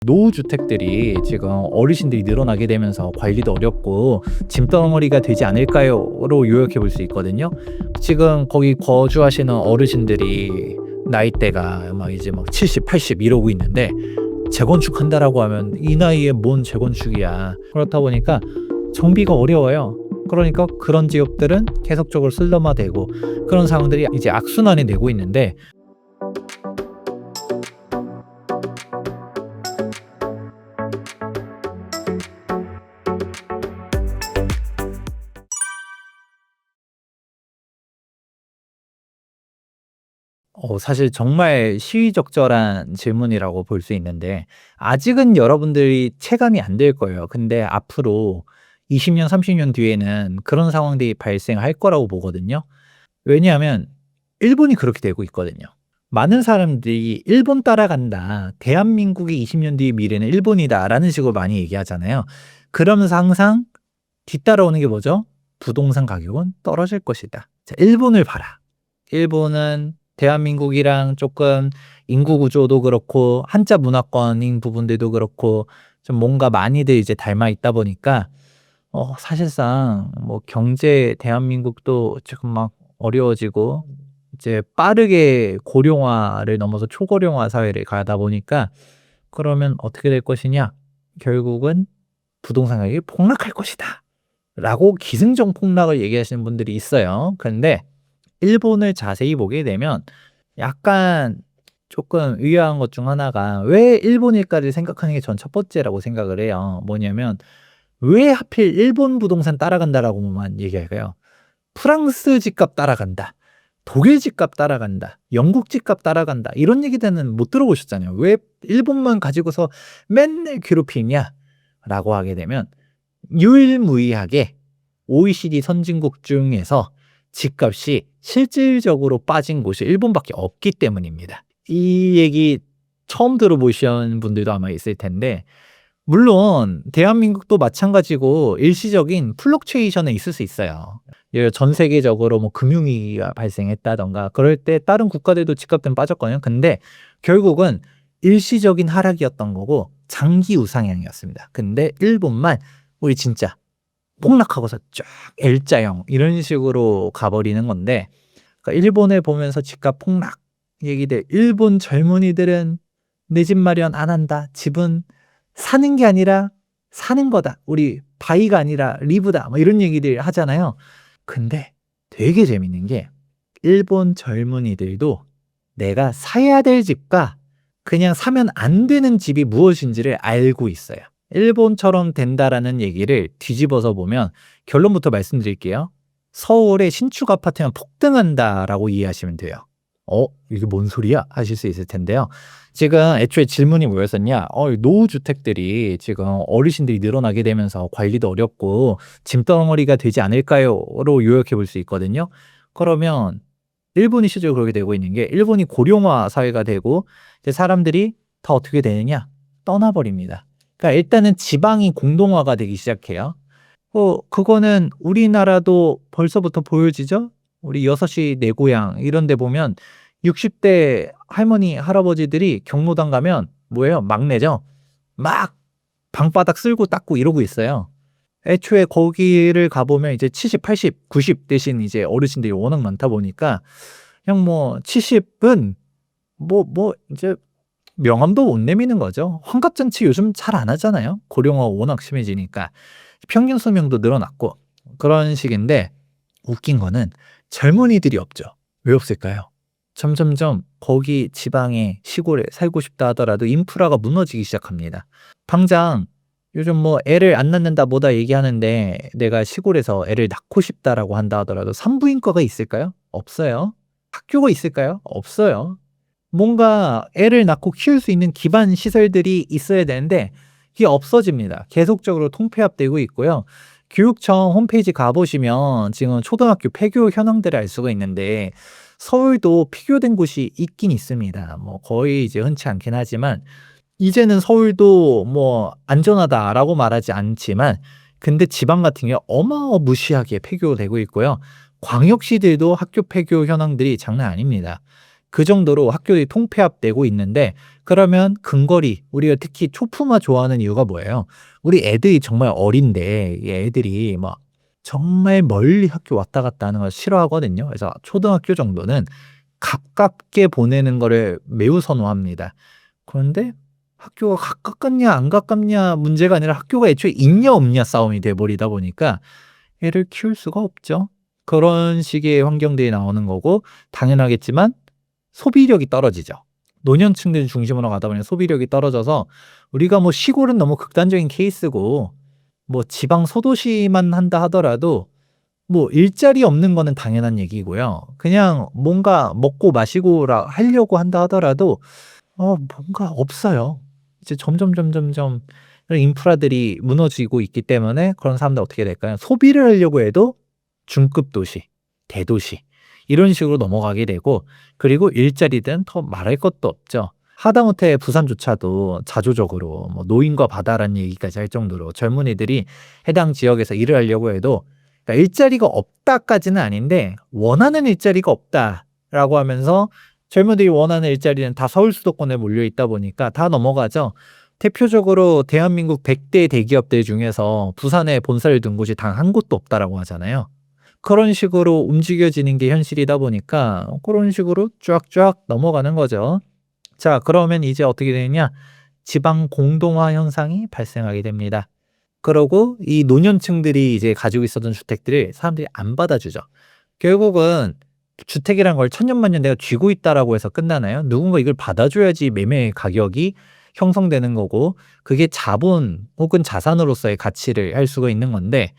노후주택들이 지금 어르신들이 늘어나게 되면서 관리도 어렵고 짐덩어리가 되지 않을까요?로 요약해 볼 수 있거든요. 지금 거기 거주하시는 어르신들이 나이대가 막 이제 막 70, 80 이러고 있는데 재건축한다라고 하면 이 나이에 뭔 재건축이야. 그렇다 보니까 정비가 어려워요. 그러니까 그런 지역들은 계속적으로 슬럼화되고 그런 상황들이 이제 악순환이 되고 있는데 사실 정말 시의적절한 질문이라고 볼 수 있는데 아직은 여러분들이 체감이 안 될 거예요. 근데 앞으로 20 년, 30년 뒤에는 그런 상황들이 발생할 거라고 보거든요. 왜냐하면 일본이 그렇게 되고 있거든요. 많은 사람들이 "일본 따라간다. 대한민국의 20년 뒤의 미래는 일본이다."라는 식으로 많이 얘기하잖아요. 그러면서 항상 뒤따라오는 게 뭐죠? "부동산 가격은 떨어질 것이다." 자, 일본을 봐라. 일본은 대한민국이랑 조금 인구 구조도 그렇고 한자 문화권인 부분들도 그렇고 좀 뭔가 많이들 이제 닮아 있다 보니까 사실상 뭐 경제 대한민국도 지금 막 어려워지고 이제 빠르게 고령화를 넘어서 초고령화 사회를 가다 보니까 그러면 어떻게 될 것이냐? 결국은 "부동산 가격이 폭락할 것이다."라고 기승전 폭락을 얘기하시는 분들이 있어요. 근데 일본을 자세히 보게 되면 약간 조금 의아한 것 중 하나가 왜 일본일까를 생각하는 게 전 첫 번째라고 생각을 해요. 뭐냐면 왜 하필 "일본 부동산 따라간다."라고만 얘기할까요? 프랑스 집값 따라간다. 독일 집값 따라간다. 영국 집값 따라간다. 이런 얘기들은 못 들어보셨잖아요. "왜 일본만 가지고서 맨날 괴롭히냐?"라고 하게 되면 유일무이하게 OECD 선진국 중에서 집값이 실질적으로 빠진 곳이 일본밖에 없기 때문입니다. 이 얘기 처음 들어보신 분들도 아마 있을 텐데 물론 대한민국도 마찬가지고 일시적인 플럭추에이션은 있을 수 있어요. 전 세계적으로 뭐 금융위기가 발생했다든가 그럴 때 다른 국가들도 집값은 빠졌거든요. 근데 결국은 일시적인 하락이었던 거고 장기 우상향이었습니다. 근데 일본만 우리 진짜 폭락하고서 쫙 L자형 이런 식으로 가버리는 건데 그러니까 일본을 보면서 집값 폭락 얘기들 "일본 젊은이들은 내 집 마련 안 한다. 집은 사는 게 아니라 사는 거다. 우리 바이가 아니라 리브다." 뭐 이런 얘기들 하잖아요. 근데 되게 재밌는 게 일본 젊은이들도 내가 사야 될 집과 그냥 사면 안 되는 집이 무엇인지를 알고 있어요. 일본처럼 된다라는 얘기를 뒤집어서 보면 결론부터 말씀드릴게요. 서울의 신축 아파트면 폭등한다라고 이해하시면 돼요. 이게 뭔 소리야?" 하실 수 있을 텐데요. 지금 애초에 질문이 뭐였었냐? 노후주택들이 지금 어르신들이 늘어나게 되면서 관리도 어렵고 짐덩어리가 되지 않을까요?"로 요약해 볼 수 있거든요. 그러면 일본이 실제로 그렇게 되고 있는 게 일본이 고령화 사회가 되고 이제 사람들이 다 어떻게 되느냐? 떠나버립니다. 그러니까 일단은 지방이 공동화가 되기 시작해요. 그거는 우리나라도 벌써부터 보여지죠? 우리 6시 내 고향 이런 데 보면 60대 할머니, 할아버지들이 경로당 가면 뭐예요? 막내죠. 막 방바닥 쓸고 닦고 이러고 있어요. 애초에 거기를 가 보면 이제 70, 80, 90 대신 이제 어르신들이 워낙 많다 보니까 그냥 뭐 70은 뭐 이제 명함도 못 내미는 거죠. 환갑잔치 요즘 잘 안 하잖아요. 고령화가 워낙 심해지니까. 평균 수명도 늘어났고 그런 식인데 웃긴 거는 젊은이들이 없죠. 왜 없을까요? 점점점 거기 지방에 시골에 살고 싶다 하더라도 인프라가 무너지기 시작합니다. 당장 요즘 뭐 "애를 안 낳는다." 뭐다 얘기하는데 내가 시골에서 애를 낳고 싶다라고 한다 하더라도 산부인과가 있을까요? 없어요. 학교가 있을까요? 없어요. 뭔가 애를 낳고 키울 수 있는 기반 시설들이 있어야 되는데 이게 없어집니다. 계속적으로 통폐합되고 있고요. 교육청 홈페이지 가 보시면 지금 초등학교 폐교 현황들을 알 수가 있는데 서울도 폐교된 곳이 있긴 있습니다. 뭐 거의 이제 흔치 않긴 하지만 이제는 서울도 뭐 "안전하다."라고 말하지 않지만 근데 지방 같은 경우에 어마무시하게 폐교되고 있고요. 광역시들도 학교 폐교 현황들이 장난 아닙니다. 그 정도로 학교들이 통폐합되고 있는데, 그러면 근거리, 우리가 특히 초품화 좋아하는 이유가 뭐예요? 우리 애들이 정말 어린데 이 애들이 막 정말 멀리 학교 왔다 갔다 하는 걸 싫어하거든요. 그래서 초등학교 정도는 가깝게 보내는 거를 매우 선호합니다. 그런데 학교가 가깝냐 안 가깝냐 문제가 아니라 학교가 애초에 있냐 없냐 싸움이 돼 버리다 보니까 애를 키울 수가 없죠. 그런 식의 환경들이 나오는 거고, 당연하겠지만 소비력이 떨어지죠. 노년층들 중심으로 가다 보니 소비력이 떨어져서, 우리가 뭐 시골은 너무 극단적인 케이스고 뭐 지방 소도시만 한다 하더라도 뭐 일자리 없는 거는 당연한 얘기고요. 그냥 뭔가 먹고 마시고라 하려고 한다 하더라도 뭔가 없어요. 이제 점점 이런 인프라들이 무너지고 있기 때문에 그런 사람들 어떻게 될까요? 소비를 하려고 해도 중급 도시, 대도시 이런 식으로 넘어가게 되고, 그리고 일자리든 더 말할 것도 없죠. 하다못해 부산조차도 자조적으로 뭐 노인과 바다라는 얘기까지 할 정도로 젊은이들이 해당 지역에서 일을 하려고 해도, 그러니까 일자리가 없다까지는 아닌데 원하는 일자리가 없다라고 하면서 젊은이들이 원하는 일자리는 다 서울 수도권에 몰려 있다 보니까 다 넘어가죠. 대표적으로 대한민국 100대 대기업들 중에서 부산에 본사를 둔 곳이 단 한 곳도 없다라고 하잖아요. 그런 식으로 움직여지는 게 현실이다 보니까 그런 식으로 쫙쫙 넘어가는 거죠. 자, 그러면 이제 어떻게 되느냐? 지방 공동화 현상이 발생하게 됩니다. 그러고 이 노년층들이 이제 가지고 있었던 주택들을 사람들이 안 받아주죠. 결국은 주택이란 걸 천년만년 내가 쥐고 있다라고 해서 끝나나요? 누군가 이걸 받아줘야지 매매 가격이 형성되는 거고, 그게 자본 혹은 자산으로서의 가치를 할 수가 있는 건데,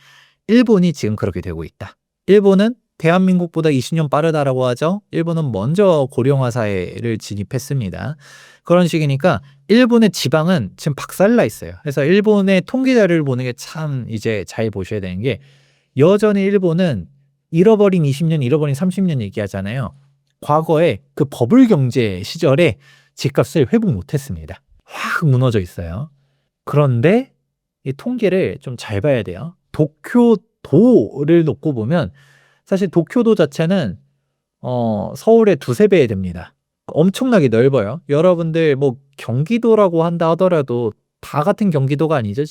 일본이 지금 그렇게 되고 있다. 일본은 대한민국보다 20년 빠르다라고 하죠. 일본은 먼저 고령화 사회를 진입했습니다. 그런 식이니까 일본의 지방은 지금 박살나 있어요. 그래서 일본의 통계 자료를 보는 게 참 이제 잘 보셔야 되는 게, 여전히 일본은 잃어버린 20년, 잃어버린 30년 얘기하잖아요. 과거에 그 버블 경제 시절에 집값을 회복 못했습니다. 확 무너져 있어요. 그런데 이 통계를 좀 잘 봐야 돼요. 도쿄도를 놓고 보면 사실 도쿄도 자체는 서울의 두세 배 됩니다. 엄청나게 넓어요. 여러분들 뭐 경기도라고 한다 하더라도 다 같은 경기도가 아니죠.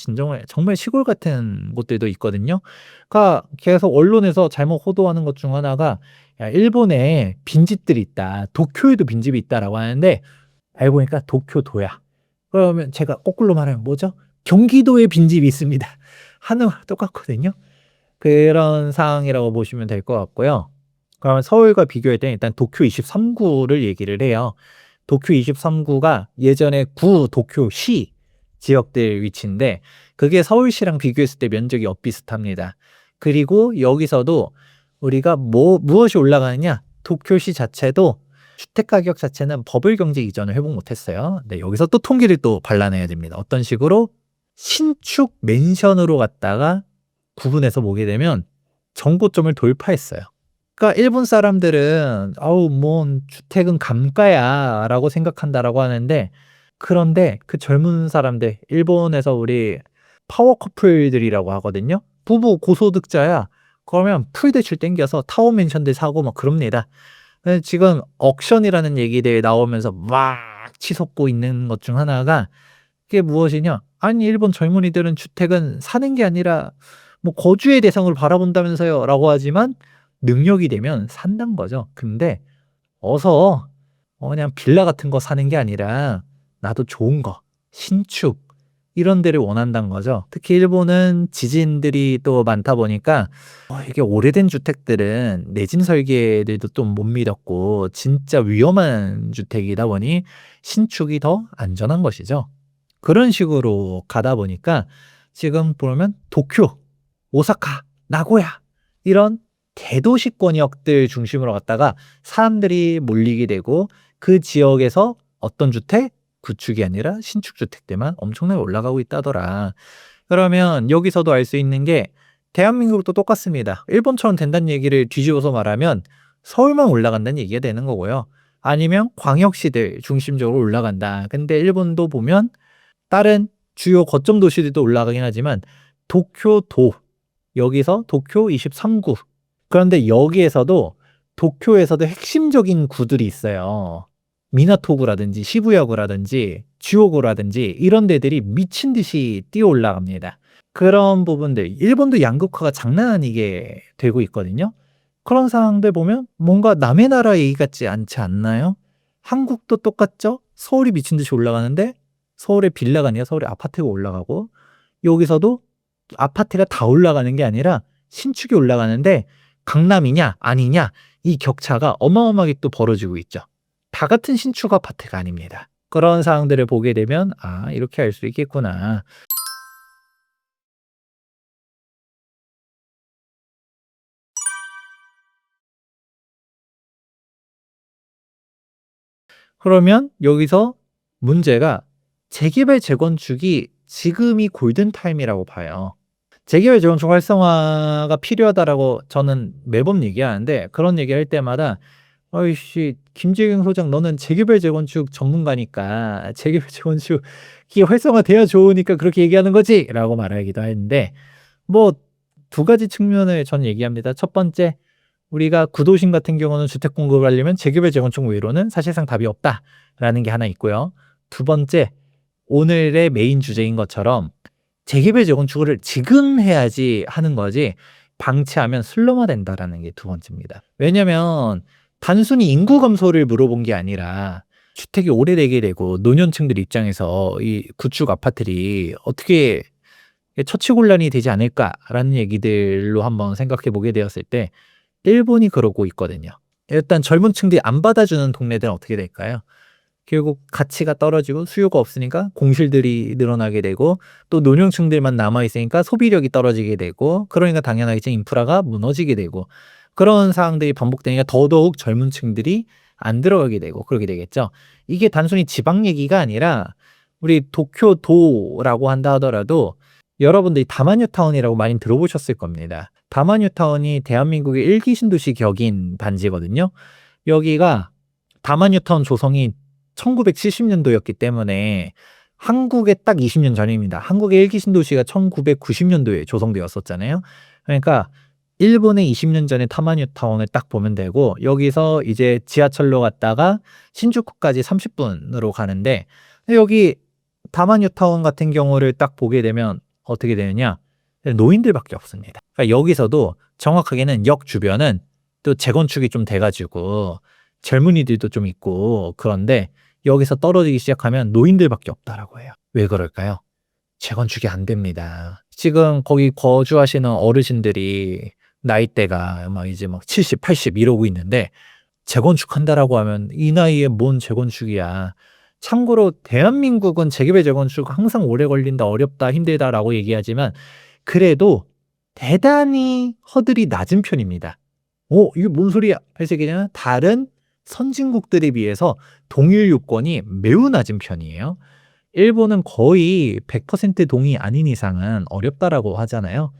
정말 시골 같은 곳들도 있거든요. 그러니까 계속 언론에서 잘못 호도하는 것 중 하나가, 야, 일본에 빈집들이 있다, 도쿄에도 빈집이 있다라고 하는데, 알고 보니까 도쿄도야. 그러면 제가 거꾸로 말하면 뭐죠? 경기도에 빈집이 있습니다. 하는 거랑 똑같거든요. 그런 상황이라고 보시면 될 것 같고요. 그러면 서울과 비교할 때 일단 도쿄 23구를 얘기를 해요. 도쿄 23구가 예전에 구 도쿄시 지역들 위치인데, 그게 서울시랑 비교했을 때 면적이 엇비슷합니다. 그리고 여기서도 우리가 무엇이 올라가느냐? 도쿄시 자체도 주택 가격 자체는 버블 경제 이전을 회복 못했어요. 네, 여기서 또 통계를 또 발라내야 됩니다. 어떤 식으로? 신축 맨션으로 갔다가 구분해서 보게 되면 정고점을 돌파했어요. 그러니까 일본 사람들은 뭔 주택은 감가야라고 생각한다라고 하는데, 그런데 그 젊은 사람들, 일본에서 우리 파워 커플들이라고 하거든요. 부부 고소득자야. 그러면 풀 대출 땡겨서 타워 맨션들 사고 막 그럽니다. 지금 억션이라는 얘기들이 나오면서 막 치솟고 있는 것 중 하나가, 그게 무엇이냐? 아니, 일본 젊은이들은 주택은 사는 게 아니라 뭐 거주의 대상으로 바라본다면서요 라고 하지만, 능력이 되면 산다는 거죠. 근데 어서 그냥 빌라 같은 거 사는 게 아니라 나도 좋은 거, 신축 이런 데를 원한다는 거죠. 특히 일본은 지진들이 또 많다 보니까 이게 오래된 주택들은 내진 설계들도 좀 못 믿었고 진짜 위험한 주택이다 보니 신축이 더 안전한 것이죠. 그런 식으로 가다 보니까 지금 보면 도쿄, 오사카, 나고야 이런 대도시권역들 중심으로 갔다가 사람들이 몰리게 되고, 그 지역에서 어떤 주택? 구축이 아니라 신축 주택들만 엄청나게 올라가고 있다더라. 그러면 여기서도 알 수 있는 게, 대한민국도 똑같습니다. 일본처럼 된다는 얘기를 뒤집어서 말하면 서울만 올라간다는 얘기가 되는 거고요. 아니면 광역시들 중심적으로 올라간다. 근데 일본도 보면 다른 주요 거점 도시들도 올라가긴 하지만 도쿄도, 여기서 도쿄 23구, 그런데 여기에서도 도쿄에서도 핵심적인 구들이 있어요. 미나토구라든지 시부야구라든지 쥐오구라든지 이런 데들이 미친 듯이 뛰어 올라갑니다. 그런 부분들 일본도 양극화가 장난 아니게 되고 있거든요. 그런 상황들 보면 뭔가 남의 나라 얘기 같지 않지 않나요? 한국도 똑같죠? 서울이 미친 듯이 올라가는데 서울의 빌라가 아니라 서울의 아파트가 올라가고 여기서도 아파트가 다 올라가는 게 아니라 신축이 올라가는데 강남이냐 아니냐 이 격차가 어마어마하게 또 벌어지고 있죠. 다 같은 신축 아파트가 아닙니다. 그런 상황들을 보게 되면 '아 이렇게 할 수 있겠구나.' 그러면 여기서 문제가 재개발 재건축이 지금이 골든타임이라고 봐요. 재개발 재건축 활성화가 필요하다라고 저는 매번 얘기하는데 그런 얘기할 때마다 "어이씨 김재경 소장 너는 재개발 재건축 전문가니까 재개발 재건축이 활성화돼야 좋으니까 그렇게 얘기하는 거지?"라고 말하기도 하는데 뭐 두 가지 측면을 저는 얘기합니다. 첫 번째 우리가 구도심 같은 경우는 주택 공급을 하려면 재개발 재건축 외로는 사실상 답이 없다라는 게 하나 있고요. 두 번째 오늘의 메인 주제인 것처럼 재개발 재건축을 지금 해야지 하는 거지 방치하면 슬럼화된다라는 게 두 번째입니다. 왜냐면 단순히 인구 감소를 물어본 게 아니라 주택이 오래되게 되고 노년층들 입장에서 이 구축 아파트들이 어떻게 처치곤란이 되지 않을까라는 얘기들로 한번 생각해 보게 되었을 때 일본이 그러고 있거든요. 일단 젊은 층들이 안 받아주는 동네들은 어떻게 될까요? 결국 가치가 떨어지고 수요가 없으니까 공실들이 늘어나게 되고 또 노령층들만 남아 있으니까 소비력이 떨어지게 되고 그러니까 당연하겠지 인프라가 무너지게 되고 그런 상황들이 반복되니까 더더욱 젊은 층들이 안 들어가게 되고 그러게 되겠죠. 이게 단순히 지방 얘기가 아니라 우리 도쿄도라고 한다 하더라도 여러분들이 다마뉴타운이라고 많이 들어보셨을 겁니다. 다마뉴타운이 대한민국의 1기 신도시 격인 단지거든요. 여기가 다마뉴타운 조성이 1970년도였기 때문에 한국의 딱 20년 전입니다. 한국의 1기 신도시가 1990년도에 조성되었었잖아요. 그러니까 일본의 20년 전에 다마뉴타운을 딱 보면 되고 여기서 이제 지하철로 갔다가 신주쿠까지 30분으로 가는데 여기 다마뉴타운 같은 경우를 딱 보게 되면 어떻게 되느냐? 노인들밖에 없습니다. 그러니까 여기서도 정확하게는 역 주변은 또 재건축이 좀 돼 가지고 젊은이들도 좀 있고 그런데 여기서 떨어지기 시작하면 노인들밖에 없다라고 해요. 왜 그럴까요? 재건축이 안 됩니다. 지금 거기 거주하시는 어르신들이 나이대가 막 이제 막 70, 80 이러고 있는데 재건축한다라고 하면 이 나이에 뭔 재건축이야. 참고로 대한민국은 재개발 재건축 항상 오래 걸린다, 어렵다, 힘들다라고 얘기하지만 그래도 대단히 허들이 낮은 편입니다. 이게 뭔 소리야? 할 수 있겠냐면 다른 선진국들에 비해서 동일 요건이 매우 낮은 편이에요. 일본은 거의 100% 동의 아닌 이상은 어렵다라고 하잖아요.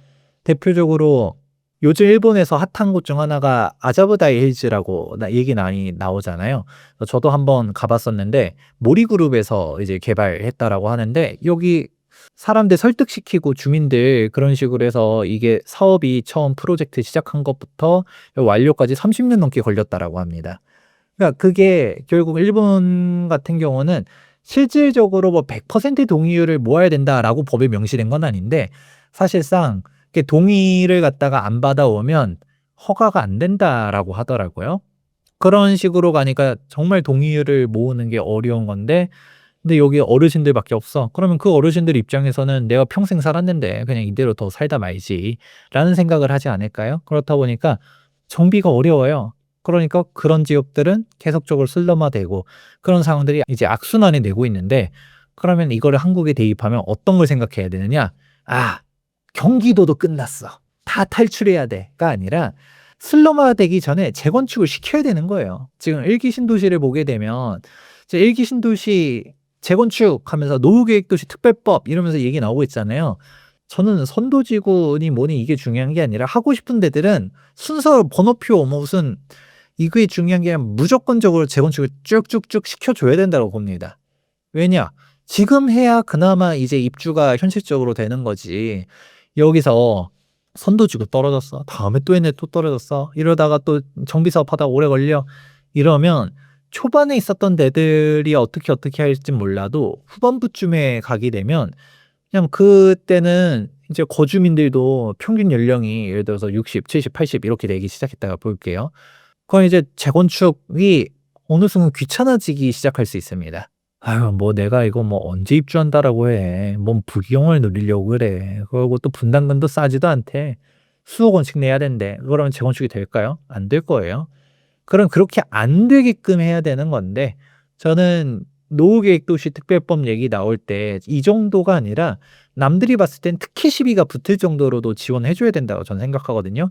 대표적으로 요즘 일본에서 핫한 곳 중 하나가 아자부다이 힐즈라고 얘기 많이 나오잖아요. 저도 한번 가봤었는데 모리그룹에서 이제 개발했다라고 하는데 여기 사람들 설득시키고 주민들 그런 식으로 해서 이게 사업이 처음 프로젝트 시작한 것부터 완료까지 30년 넘게 걸렸다라고 합니다. 그러니까 그게 결국 일본 같은 경우는 실질적으로 뭐 100% 동의율을 모아야 된다라고 법에 명시된 건 아닌데 사실상 동의를 갖다가 안 받아오면 허가가 안 된다라고 하더라고요. 그런 식으로 가니까 정말 동의율을 모으는 게 어려운 건데 근데 여기 어르신들밖에 없어. 그러면 그 어르신들 입장에서는 '내가 평생 살았는데 그냥 이대로 더 살다 말지.'라는 생각을 하지 않을까요? 그렇다 보니까 정비가 어려워요. 그러니까 그런 지역들은 계속적으로 슬럼화되고 그런 상황들이 이제 악순환이 되고 있는데 그러면 이거를 한국에 대입하면 어떤 걸 생각해야 되느냐? '아 경기도도 끝났어. 다 탈출해야 돼.'가 아니라 슬럼화되기 전에 재건축을 시켜야 되는 거예요. 지금 1기 신도시를 보게 되면 이제 1기 신도시 재건축하면서 노후계획도시 특별법 이러면서 얘기 나오고 있잖아요. 저는 선도지구니 뭐니 이게 중요한 게 아니라 하고 싶은 데들은 순서 번호표 뭐 무슨 이게 중요한 게 아니라 무조건적으로 재건축을 쭉쭉쭉 시켜줘야 된다고 봅니다. 왜냐? 지금 해야 그나마 이제 입주가 현실적으로 되는 거지. 여기서 선도 지고 떨어졌어. 다음에 또 했는데 또 떨어졌어. 이러다가 또 정비 사업하다가 오래 걸려. 이러면 초반에 있었던 데들이 어떻게 할진 몰라도 후반부쯤에 가게 되면 그냥 그때는 이제 거주민들도 평균 연령이 예를 들어서 60, 70, 80 이렇게 되기 시작했다고 볼게요. 그럼 이제 재건축이 어느 순간 귀찮아지기 시작할 수 있습니다. '아유 뭐 내가 이거 뭐 언제 입주한다라고 해. 뭔 부귀영화를 누리려고 그래. 그러고 또 분담금도 싸지도 않대. 수억 원씩 내야 된대.' 그러면 재건축이 될까요? 안 될 거예요. 그럼 그렇게 안 되게끔 해야 되는 건데 저는 노후계획도시 특별법 얘기 나올 때 이 정도가 아니라 남들이 봤을 땐 특혜 시비가 붙을 정도로도 지원해 줘야 된다고 저는 생각하거든요.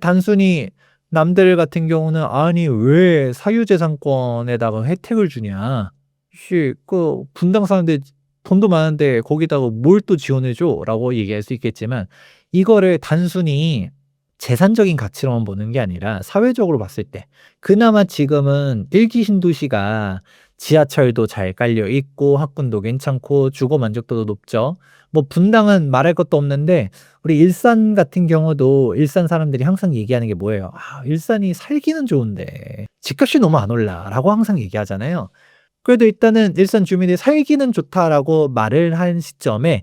단순히 남들 같은 경우는 '아니 왜 사유재산권에다가 혜택을 주냐. 씨 그 분당 사는데 돈도 많은데 거기다가 뭘 또 지원해 줘.'라고 얘기할 수 있겠지만 이거를 단순히 재산적인 가치로만 보는 게 아니라 사회적으로 봤을 때 그나마 지금은 1기 신도시가 지하철도 잘 깔려 있고 학군도 괜찮고 주거 만족도도 높죠. 뭐 분당은 말할 것도 없는데 우리 일산 같은 경우도 일산 사람들이 항상 얘기하는 게 뭐예요? "아 일산이 살기는 좋은데 집값이 너무 안 올라."라고 항상 얘기하잖아요. 그래도 일단은 일산 주민이 "살기는 좋다."라고 말을 한 시점에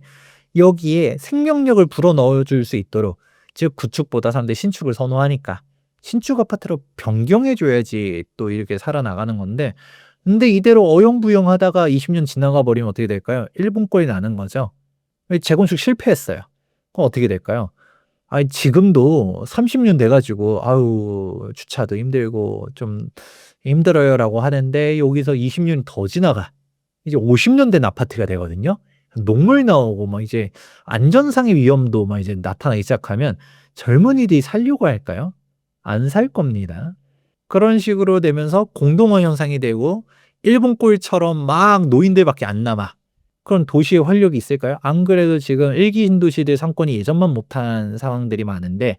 여기에 생명력을 불어넣어 줄 수 있도록 즉 구축보다 사람들이 신축을 선호하니까 신축 아파트로 변경해 줘야지 또 이렇게 살아나가는 건데 근데 이대로 어영부영하다가 20년 지나가 버리면 어떻게 될까요? 일본꼴이 나는 거죠. 재건축 실패했어요. 그럼 어떻게 될까요? 아니 지금도 30년 돼 가지고 "아유 주차도 힘들고 좀 힘들어요."라고 하는데 여기서 20 년이 더 지나가 이제 50년 된 아파트가 되거든요. 녹물 나오고 막 이제 안전상의 위험도 막 이제 나타나기 시작하면 젊은이들이 살려고 할까요? 안 살 겁니다. 그런 식으로 되면서 공동화 현상이 되고 일본 꼴처럼 막 노인들밖에 안 남아. 그럼 도시에 활력이 있을까요? 안 그래도 지금 1기 신도시들 상권이 예전만 못한 상황들이 많은데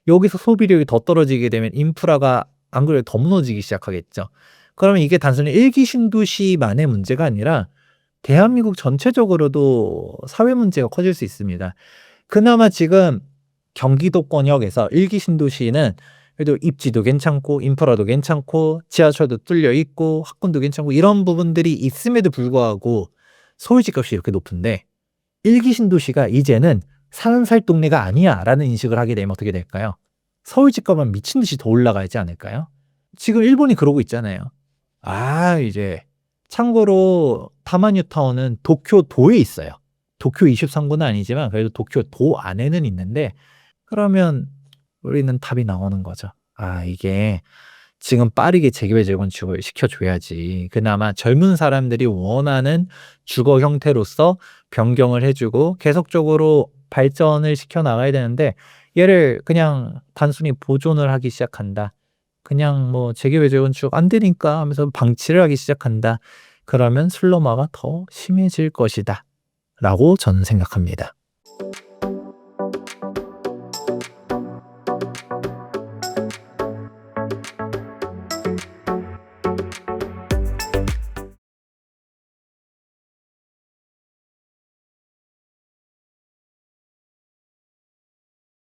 여기서 소비력이 더 떨어지게 되면 인프라가 안 그래도 더 무너지기 시작하겠죠. 그러면 이게 단순히 1기 신도시만의 문제가 아니라 대한민국 전체적으로도 사회 문제가 커질 수 있습니다. 그나마 지금 경기도권역에서 1기 신도시는 그래도 입지도 괜찮고 인프라도 괜찮고 지하철도 뚫려 있고 학군도 괜찮고 이런 부분들이 있음에도 불구하고 서울 집값이 이렇게 높은데 1기 신도시가 이제는 '사는 살 동네가 아니야.'라는 인식을 하게 되면 어떻게 될까요? 서울 집값은 미친 듯이 더 올라가지 않을까요? 지금 일본이 그러고 있잖아요. 이제 참고로 다마뉴타운은 도쿄도에 있어요. 도쿄 23구는 아니지만 그래도 도쿄도 안에는 있는데 그러면 우리는 답이 나오는 거죠. 이게 지금 빠르게 재개발 재건축을 시켜 줘야지 그나마 젊은 사람들이 원하는 주거 형태로서 변경을 해 주고 계속적으로 발전을 시켜 나가야 되는데 얘를 그냥 단순히 보존을 하기 시작한다. 그냥 뭐 재개발 재건축 안 되니까 하면서 방치를 하기 시작한다. 그러면 슬럼화가 더 심해질 것이다. 라고 저는 생각합니다.